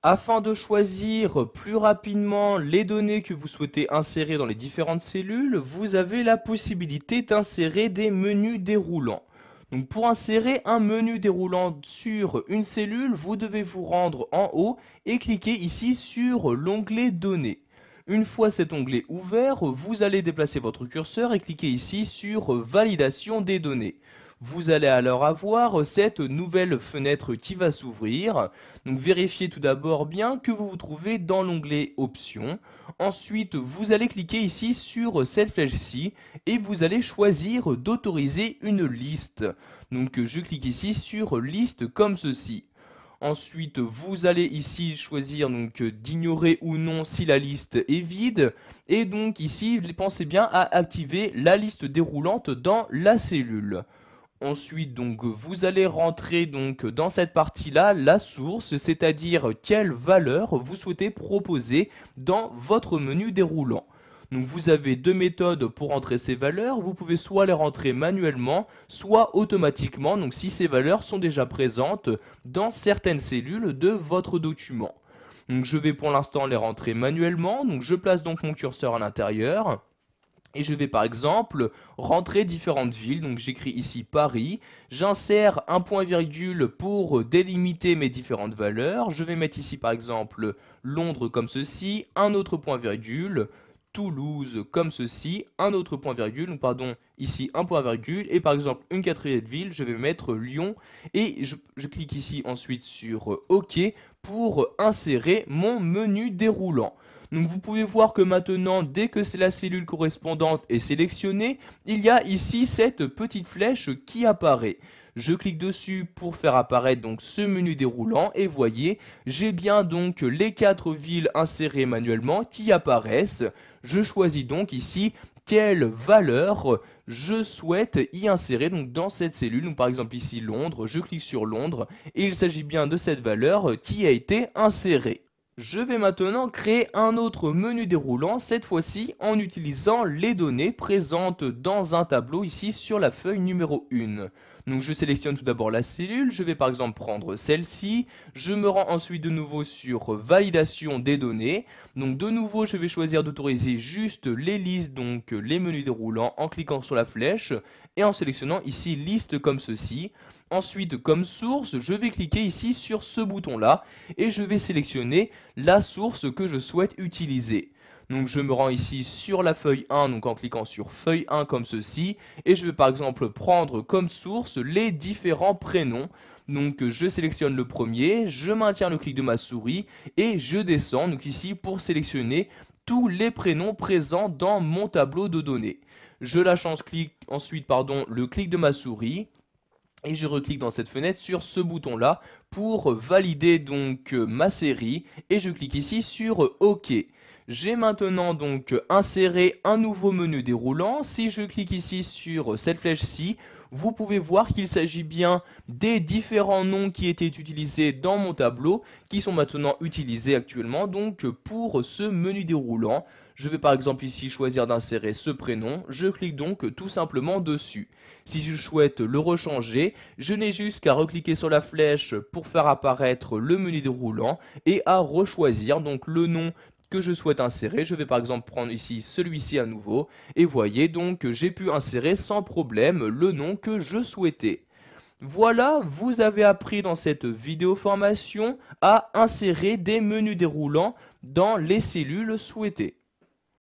Afin de choisir plus rapidement les données que vous souhaitez insérer dans les différentes cellules, vous avez la possibilité d'insérer des menus déroulants. Donc pour insérer un menu déroulant sur une cellule, vous devez vous rendre en haut et cliquer ici sur l'onglet Données. Une fois cet onglet ouvert, vous allez déplacer votre curseur et cliquer ici sur Validation des données. Vous allez alors avoir cette nouvelle fenêtre qui va s'ouvrir. Donc vérifiez tout d'abord bien que vous vous trouvez dans l'onglet Options. Ensuite, vous allez cliquer ici sur cette flèche-ci et vous allez choisir d'autoriser une liste. Donc je clique ici sur Liste comme ceci. Ensuite, vous allez ici choisir d'ignorer ou non si la liste est vide. Et donc ici, pensez bien à activer la liste déroulante dans la cellule. Ensuite, vous allez rentrer dans cette partie-là la source, c'est-à-dire quelle valeur vous souhaitez proposer dans votre menu déroulant. Donc vous avez deux méthodes pour entrer ces valeurs, vous pouvez soit les rentrer manuellement, soit automatiquement, donc si ces valeurs sont déjà présentes dans certaines cellules de votre document. Donc je vais pour l'instant les rentrer manuellement, donc je place donc mon curseur à l'intérieur. Et je vais par exemple rentrer différentes villes, donc j'écris ici Paris, j'insère un point virgule pour délimiter mes différentes valeurs, je vais mettre ici par exemple Londres comme ceci, un autre point virgule, Toulouse comme ceci, un autre point virgule, donc pardon, ici un point virgule, et par exemple une quatrième ville, je vais mettre Lyon, et je clique ici ensuite sur OK pour insérer mon menu déroulant. Donc vous pouvez voir que maintenant, dès que la cellule correspondante est sélectionnée, il y a ici cette petite flèche qui apparaît. Je clique dessus pour faire apparaître ce menu déroulant et voyez, j'ai bien les 4 villes insérées manuellement qui apparaissent. Je choisis donc ici quelle valeur je souhaite y insérer dans cette cellule. Donc par exemple ici Londres, je clique sur Londres et il s'agit bien de cette valeur qui a été insérée. Je vais maintenant créer un autre menu déroulant, cette fois-ci en utilisant les données présentes dans un tableau ici sur la feuille numéro 1. Donc je sélectionne tout d'abord la cellule, je vais par exemple prendre celle-ci, je me rends ensuite de nouveau sur validation des données. Donc de nouveau je vais choisir d'autoriser juste les listes, donc les menus déroulants en cliquant sur la flèche et en sélectionnant ici liste comme ceci. Ensuite, comme source, je vais cliquer ici sur ce bouton-là et je vais sélectionner la source que je souhaite utiliser. Donc je me rends ici sur la feuille 1, donc en cliquant sur feuille 1 comme ceci, et je vais par exemple prendre comme source les différents prénoms. Donc je sélectionne le premier, je maintiens le clic de ma souris et je descends donc ici pour sélectionner tous les prénoms présents dans mon tableau de données. Je lâche ensuite le clic de ma souris. Et je reclique dans cette fenêtre sur ce bouton là pour valider ma série et je clique ici sur OK. J'ai maintenant inséré un nouveau menu déroulant. Si je clique ici sur cette flèche-ci, vous pouvez voir qu'il s'agit bien des différents noms qui étaient utilisés dans mon tableau qui sont maintenant utilisés actuellement pour ce menu déroulant. Je vais par exemple ici choisir d'insérer ce prénom, je clique tout simplement dessus. Si je souhaite le rechanger, je n'ai juste qu'à recliquer sur la flèche pour faire apparaître le menu déroulant et à rechoisir le nom que je souhaite insérer. Je vais par exemple prendre ici celui-ci à nouveau et voyez j'ai pu insérer sans problème le nom que je souhaitais. Voilà, vous avez appris dans cette vidéo formation à insérer des menus déroulants dans les cellules souhaitées.